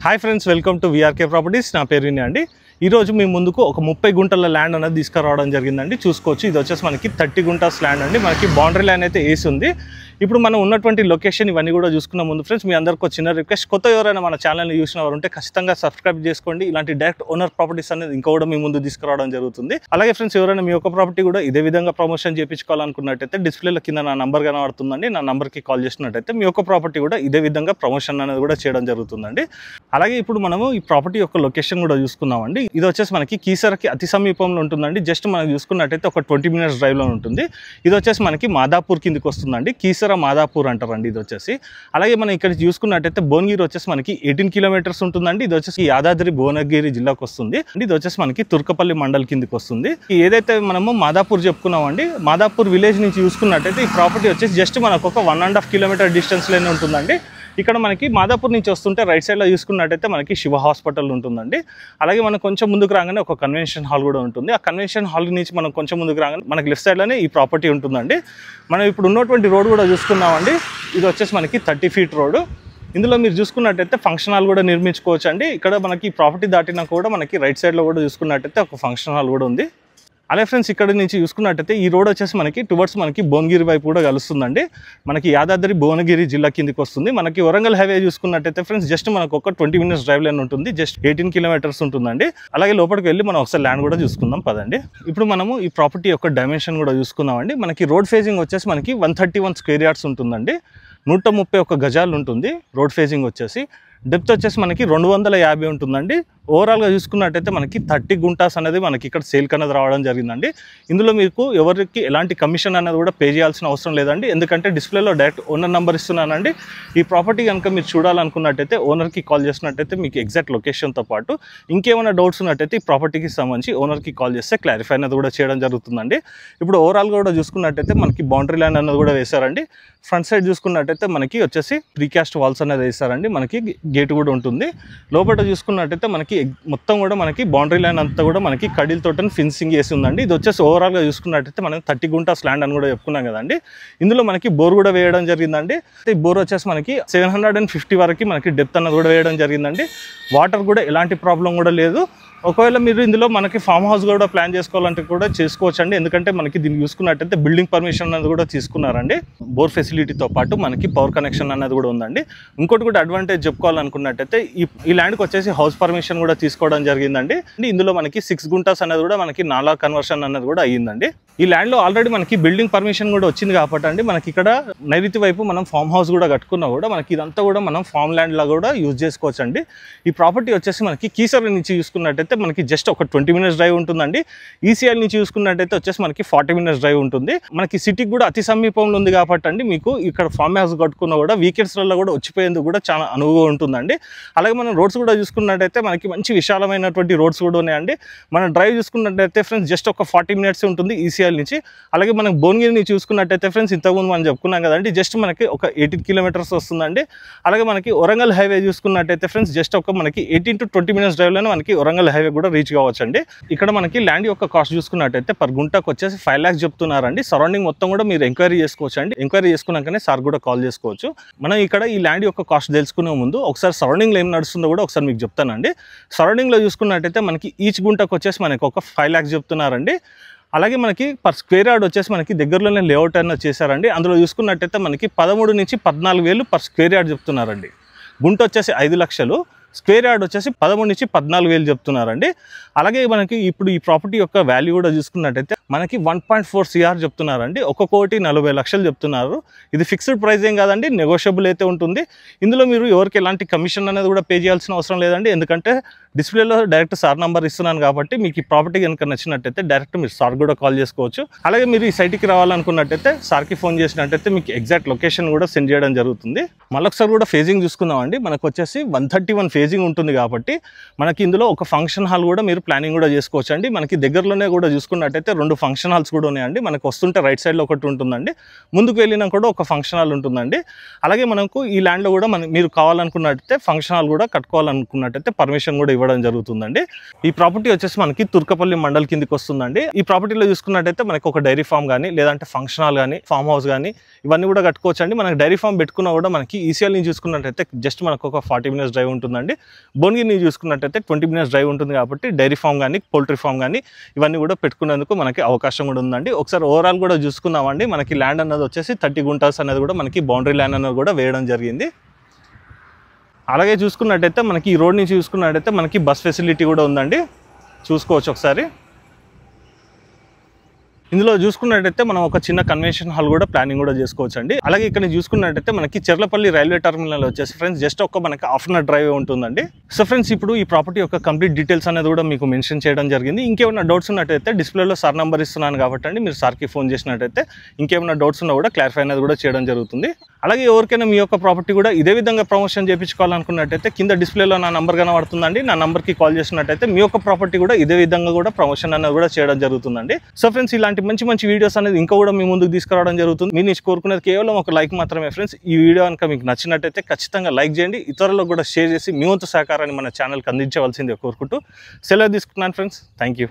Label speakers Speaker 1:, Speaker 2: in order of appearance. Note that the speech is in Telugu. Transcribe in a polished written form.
Speaker 1: Hi friends, welcome to VRK properties. నా పేరు వినయ్ అండి. ఈరోజు మీ ముందుకు ఒక 30 గుంటల ల్యాండ్ అనేది తీసుకురావడం జరిగిందండి. చూసుకోవచ్చు, ఇది వచ్చేసి మనకి 30 గుంటాస్ ల్యాండ్ అండి. మనకి బౌండరీ లైన్ అయితే వేసి ఉంది. ఇప్పుడు మనం ఉన్నటువంటి లొకేషన్ ఇవన్నీ కూడా చూసుకున్న ముందు ఫ్రెండ్స్, మీ అందరికీ ఒక చిన్న రిక్వెస్ట్, కొత్త ఎవరైనా మన ఛానల్ని చూసిన వారు ఉంటే ఖచ్చితంగా సబ్స్క్రైబ్ చేసుకోండి. ఇలాంటి డైరెక్ట్ ఓనర్ ప్రాపర్టీస్ అనేది ఇంకా కూడా మీ ముందు తీసుకురావడం జరుగుతుంది. అలాగే ఫ్రెండ్స్, ఎవరైనా మీ యొక్క ప్రాపర్టీ కూడా ఇదే విధంగా ప్రమోషన్ చేయించుకోవాలనుకున్నట్టయితే డిస్ప్లేలో కింద నా నంబర్ కనబడుతుందండి. నా నంబర్కి కాల్ చేసినట్టయితే మీ యొక్క ప్రాపర్టీ కూడా ఇదే విధంగా ప్రమోషన్ అనేది కూడా చేయడం జరుగుతుందండి. అలాగే ఇప్పుడు మనము ఈ ప్రాపర్టీ యొక్క లొకేషన్ కూడా చూసుకుందామండి. ఇది వచ్చేసి మనకి కీసరకి అతి సమీపంలో ఉంటుందండి. జస్ట్ మనం చూసుకున్నట్టయితే ఒక 20 minutes డ్రైవ్లో ఉంటుంది. ఇది వచ్చేసి మనకి మాదాపూర్ కిందకి వస్తుందండి. కీసర మాదాపూర్ అంటారండి ఇది వచ్చేసి. అలాగే మనం ఇక్కడ చూసుకున్నట్టయితే భువనగిరి వచ్చేసి మనకి 18 kilometers ఉంటుందండి. ఇది వచ్చేసి యాదాద్రి భువనగిరి జిల్లాకు వస్తుంది. ఇది వచ్చేసి మనకి తుర్కపల్లి మండల్ కిందకి వస్తుంది. ఏదైతే మనము మాదాపూర్ చెప్పుకున్నామండి, మాదాపూర్ విలేజ్ నుంచి చూసుకున్నట్టయితే ఈ ప్రాపర్టీ వచ్చేసి జస్ట్ మనకు ఒక 1.5 kilometer డిస్టెన్స్లోనే ఉంటుందండి. ఇక్కడ మనకి మాదాపూర్ నుంచి వస్తుంటే రైట్ సైడ్లో చూసుకున్నట్టయితే మనకి శివ హాస్పిటల్ ఉంటుందండి. అలాగే మనం కొంచెం ముందుకు రాగానే ఒక కన్వెన్షన్ హాల్ కూడా ఉంటుంది. ఆ కన్వెన్షన్ హాల్ నుంచి మనం కొంచెం ముందుకు రాగానే మనకి లెఫ్ట్ సైడ్లోనే ఈ ప్రాపర్టీ ఉంటుందండి. మనం ఇప్పుడు ఉన్నటువంటి రోడ్ కూడా చూసుకున్నామండి. ఇది వచ్చేసి మనకి 30 feet రోడ్డు. ఇందులో మీరు చూసుకున్నట్టయితే ఫంక్షన్ హాల్ కూడా నిర్మించుకోవచ్చు అండి. ఇక్కడ మనకి ప్రాపర్టీ దాటినా కూడా మనకి రైట్ సైడ్లో కూడా చూసుకున్నట్టయితే ఒక ఫంక్షన్ హాల్ కూడా ఉంది. అలాగే ఫ్రెండ్స్, ఇక్కడ నుంచి చూసుకున్నట్టయితే ఈ రోడ్ వచ్చేసి మనకి టువర్డ్స్ మనకి భువనగిరి వైపు కూడా కలుస్తుందండి. మనకి యాదాద్రి భువనగిరి జిల్లా కిందకి వస్తుంది. మనకి వరంగల్ హైవే చూసుకున్నట్టయితే ఫ్రెండ్స్ జస్ట్ మనకు ఒక 20 minutes డ్రైవ్ లైన్ ఉంటుంది. జస్ట్ 18 kilometers ఉంటుందండి. అలాగే లోపలికి వెళ్ళి మనం ఒకసారి ల్యాండ్ కూడా చూసుకుందాం పదండి. ఇప్పుడు మనము ఈ ప్రాపర్టీ యొక్క డైమెన్షన్ కూడా చూసుకుందామండి. మనకి రోడ్ ఫేజింగ్ వచ్చేసి మనకి 131 square yards ఉంటుందండి. 131 గజాలు ఉంటుంది రోడ్ ఫేజింగ్ వచ్చేసి. డెప్త్ వచ్చేసి మనకి 250 ఉంటుందండి. ఓవరాల్గా చూసుకున్నట్టయితే మనకి 30 గుంటాస్ అనేది మనకి ఇక్కడ సేల్కి అనేది రావడం జరిగిందండి. ఇందులో మీకు ఎవరికి ఎలాంటి కమిషన్ అనేది కూడా పే చేయాల్సిన అవసరం లేదండి. ఎందుకంటే డిస్ప్లేలో డైరెక్ట్ ఓనర్ నెంబర్ ఇస్తున్నానండి. ఈ ప్రాపర్టీ కనుక మీరు చూడాలనుకున్నట్టయితే ఓనర్కి కాల్ చేసినట్టయితే మీకు ఎగ్జాక్ట్ లొకేషన్తో పాటు ఇంకేమైనా డౌట్స్ ఉన్నట్టయితే ఈ ప్రాపర్టీకి సంబంధించి ఓనర్కి కాల్ చేస్తే క్లారిఫై అనేది కూడా చేయడం జరుగుతుందండి. ఇప్పుడు ఓవరాల్గా కూడా చూసుకున్నట్టయితే మనకి బౌండరీ లైన్ అనేది కూడా వేశారండి. ఫ్రంట్ సైడ్ చూసుకున్నట్టయితే మనకి వచ్చేసి ప్రీకాస్ట్ వాల్స్ అనేది వేశారండి. మనకి గేట్ కూడా ఉంటుంది. లోపల చూసుకున్నట్టయితే మనకి మొత్తం కూడా మనకి బౌండరీ లైన్ అంతా కూడా మనకి కడిలతో ఫెన్సింగ్ వేసి ఉందండి. ఇది వచ్చేసి ఓవరాల్గా చూసుకున్నట్టయితే మనం 30 గుంటాస్ ల్యాండ్ అని కూడా చెప్పుకున్నాం కదండి. ఇందులో మనకి బోర్ కూడా వేయడం జరిగిందండి. ఈ బోర్ వచ్చేసి మనకి 750 వరకు మనకి డెప్త్ అన్నది కూడా వేయడం జరిగిందండి. వాటర్ కూడా ఎలాంటి ప్రాబ్లం కూడా లేదు. ఒకవేళ మీరు ఇందులో మనకి ఫామ్ హౌస్ కూడా ప్లాన్ చేసుకోవాలంటే కూడా చేసుకోవచ్చు అండి. ఎందుకంటే మనకి దీన్ని చూసుకున్నట్టయితే బిల్డింగ్ పర్మిషన్ అనేది కూడా తీసుకున్నారండి. బోర్ ఫెసిలిటీతో పాటు మనకి పవర్ కనెక్షన్ అనేది కూడా ఉందండి. ఇంకోటి కూడా అడ్వాంటేజ్ చెప్పుకోవాలనుకున్నట్టయితే ఈ ల్యాండ్కి వచ్చేసి హౌస్ పర్మిషన్ కూడా తీసుకోవడం జరిగిందండి. ఇందులో మనకి 6 గుంటాస్ అనేది కూడా మనకి నాలా కన్వర్షన్ అనేది కూడా అయ్యిందండి. ఈ ల్యాండ్లో ఆల్రెడీ మనకి బిల్డింగ్ పర్మిషన్ కూడా వచ్చింది కాబట్టి అండి మనకి ఇక్కడ నైరుతి వైపు మనం ఫామ్ హౌస్ కూడా కట్టుకున్నా కూడా మనకి ఇదంతా కూడా మనం ఫామ్ ల్యాండ్ లా కూడా యూజ్ చేసుకోవచ్చు అండి. ఈ ప్రాపర్టీ వచ్చేసి మనకి కీసర నుంచి చూసుకున్నట్టయితే మనకి జస్ట్ ఒక 20 minutes డ్రైవ్ ఉంటుందండి. ఈసీఎల్ నుంచి చూసుకున్నట్టయితే వచ్చేసి మనకి 40 minutes డ్రైవ్ ఉంటుంది. మనకి సిటీకి కూడా అతి సమీపంలో ఉంది కాబట్టి అండి మీకు ఇక్కడ ఫామ్ హౌస్ కట్టుకున్నా కూడా వీకెండ్స్లలో కూడా వచ్చిపోయేందుకు కూడా చాలా అనువుగా ఉంటుందండి. అలాగే మనం రోడ్స్ కూడా చూసుకున్నట్టయితే మనకి మంచి విశాలమైనటువంటి రోడ్స్ కూడా ఉన్నాయండి. మనం డ్రైవ్ చూసుకున్నట్టయితే ఫ్రెండ్స్ జస్ట్ ఒక 40 minutes ఉంటుంది ఈసీఎల్ నుంచి. అలాగే మనం భువనగిరిని చూసుకున్నట్టయితే ఫ్రెండ్స్ ఇంతకుముందు మనం చెప్పుకున్నాం కదండి, జస్ట్ మనకి ఒక 18 kilometers వస్తుందండి. అలాగే మనకి వరంగల్ హైవే చూసుకున్నట్టయితే ఫ్రెండ్స్ జస్ట్ ఒక మనకి 18 to 20 minutes డ్రైవ్లోనే మనకి వరంగల్ హైవే కూడా రీచ్ కావచ్చు అండి. ఇక్కడ మనకి ల్యాండ్ యొక్క కాస్ట్ చూసుకున్నట్టయితే పర్ గుంటకు వచ్చేసి 5 lakhs చెప్తున్నారండి. సరౌండింగ్ మొత్తం కూడా మీరు ఎంక్వైరీ చేసుకోవచ్చు అండి. ఎంక్వైరీ చేసుకున్నాకనే సార్ కూడా కాల్ చేసుకోవచ్చు. మనం ఇక్కడ ఈ ల్యాండ్ యొక్క కాస్ట్ తెలుసుకునే ముందు ఒకసారి సరౌండింగ్లో ఏం నడుస్తుందో కూడా ఒకసారి మీకు చెప్తానండి. సరౌండింగ్లో చూసుకున్నట్టయితే మనకి ఈచ్ గుంటకు వచ్చేసి మనకి ఒక 5 lakhs చెప్తున్నారండి. అలాగే మనకి పర్ స్క్వేర్ యార్డ్ వచ్చేసి మనకి దగ్గరలోనే లేఅవుట్ అనేది చేశారండి. అందులో చూసుకున్నట్టయితే మనకి 13 నుంచి 14,000 పర్ స్క్వేర్ యార్డ్ చెప్తున్నారండి. గుంట వచ్చేసి 5 లక్షలు, స్క్వేర్ యార్డ్ వచ్చేసి 13 నుంచి 14,000 చెప్తున్నారండి. అలాగే మనకి ఇప్పుడు ఈ ప్రాపర్టీ యొక్క వాల్యూ కూడా చూసుకున్నట్టయితే మనకి 1.4 CR చెప్తున్నారండి. 1,40,00,000 చెప్తున్నారు. ఇది ఫిక్స్డ్ ప్రైస్ ఏం కాదండి, నెగోషియబుల్ అయితే ఉంటుంది. ఇందులో మీరు ఎవరికి ఎలాంటి కమిషన్ అనేది కూడా పే చేయాల్సిన అవసరం లేదండి. ఎందుకంటే డిస్ప్లేలో డైరెక్ట్ సార్ నెంబర్ ఇస్తున్నాను కాబట్టి మీకు ఈ ప్రాపర్టీ కనుక నచ్చినట్టయితే డైరెక్ట్ మీరు సార్ కూడా కాల్ చేసుకోవచ్చు. అలాగే మీరు ఈ సైట్కి రావాలనుకున్నట్టయితే సార్కి ఫోన్ చేసినట్టయితే మీకు ఎగ్జాక్ట్ లొకేషన్ కూడా సెండ్ చేయడం జరుగుతుంది. మళ్ళొకసారి కూడా ఫేజింగ్ చూసుకుందామండి. మనకు వచ్చేసి 131 ఫేజింగ్ ఉంటుంది కాబట్టి మనకి ఇందులో ఒక ఫంక్షన్ హాల్ కూడా మీరు ప్లానింగ్ కూడా చేసుకోవచ్చు అండి. మనకి దగ్గరలోనే కూడా చూసుకున్నట్టయితే 2 ఫంక్షన్ హాల్స్ కూడా ఉన్నాయండి. మనకు వస్తుంటే రైట్ సైడ్లో ఒకటి ఉంటుందండి, ముందుకు వెళ్ళినా కూడా ఒక ఫంక్షన్ హాల్ ఉంటుందండి. అలాగే మనకు ఈ ల్యాండ్లో కూడా మీరు కావాలనుకున్నట్టయితే ఫంక్షన్ హాల్ కూడా కట్టుకోవాలనుకున్నట్టయితే పర్మిషన్ కూడా ఇవ్వడం ఇవ్వడం జరుగుతుందండి. ఈ ప్రాపర్టీ వచ్చేసి మనకి తుర్కపల్లి మండల్ కిందికి వస్తుందండి. ఈ ప్రాపర్టీలో చూసుకున్నట్టయితే మనకి ఒక డైరీ ఫామ్ కానీ లేదంటే ఫంక్షన్ హాల్ కానీ ఫామ్ హౌస్ కానీ ఇవన్నీ కూడా కట్టుకోవచ్చు అండి. మనకి డైరీ ఫామ్ పెట్టుకున్నా కూడా మనకి ఈసీఎల్ నుంచి చూసుకున్నట్టయితే జస్ట్ మనకు ఒక 40 minutes డ్రైవ్ ఉంటుందండి. భువనగిరి నుంచి చూసుకున్నట్టయితే 20 minutes డ్రైవ్ ఉంటుంది. కాబట్టి డైరీ ఫామ్ కానీ పౌల్ట్రీ ఫామ్ కానీ ఇవన్నీ కూడా పెట్టుకునేందుకు మనకి అవకాశం కూడా ఉందండి. ఒకసారి ఓవరాల్ కూడా చూసుకుందామండి. మనకి ల్యాండ్ అన్నది వచ్చేసి 30 గుంటాస్ అనేది కూడా మనకి బౌండరీ ల్యాండ్ అనేది కూడా వేయడం జరిగింది. అలాగే చూసుకున్నట్టయితే మనకి ఈ రోడ్ నుంచి చూసుకున్నట్టయితే మనకి బస్ ఫెసిలిటీ కూడా ఉందండి. చూసుకోవచ్చు ఒకసారి. ఇందులో చూసుకున్నట్టయితే మనం ఒక చిన్న కన్వెన్షన్ హాల్ కూడా ప్లానింగ్ కూడా చేసుకోవచ్చు అండి. అలాగే ఇక్కడ చూసుకున్నట్టయితే మనకి చెర్లపల్లి రైల్వే టర్మినల్ వచ్చేసి ఫ్రెండ్స్ జస్ట్ ఒక మనకి హాఫ్ అన్ అవర్ డ్రైవ్ ఉంటుందండి. సో ఫ్రెండ్స్ ఇప్పుడు ఈ ప్రాపర్టీ యొక్క కంప్లీట్ డీటెయిల్స్ అనేది కూడా మీకు మెన్షన్ చేయడం జరిగింది. ఇంకేమైనా డౌట్స్ ఉన్నట్టయితే డిస్ప్లేలో సార్ నెంబర్ ఇస్తున్నాను కాబట్టి అండి మీరు సార్కి ఫోన్ చేసినట్టయితే ఇంకేమైనా డౌట్స్ ఉన్నా కూడా క్లారిఫై అనేది కూడా చేయడం జరుగుతుంది. అలాగే ఎవరికైనా మీ యొక్క ప్రాపర్టీ కూడా ఇదే విధంగా ప్రమోషన్ చేయించుకోవాలనుకున్నట్టయితే కింద డిస్ప్లేలో నా నెంబర్ కనబడుతుందండి. నా నెంబర్కి కాల్ చేసినట్టయితే మీ యొక్క ప్రాపర్టీ కూడా ఇదే విధంగా కూడా ప్రమోషన్ అనేది కూడా చేయడం జరుగుతుందండి. సో ఫ్రెండ్స్ ఇలాంటి మంచి వీడియోస్ అనేది ఇంకా కూడా మీ ముందుకు తీసుకురావడం జరుగుతుంది. మీ నుంచి కోరుకునేది కేవలం ఒక లైక్ మాత్రమే ఫ్రెండ్స్. ఈ వీడియో కనుక మీకు నచ్చినట్టయితే ఖచ్చితంగా లైక్ చేయండి. ఇతరులకు కూడా షేర్ చేసి మీ వంతు సహకారాన్ని మన ఛానల్కి అందించవలసిందే కోరుకుంటూ సెలవు తీసుకున్నాను ఫ్రెండ్స్. Thank you.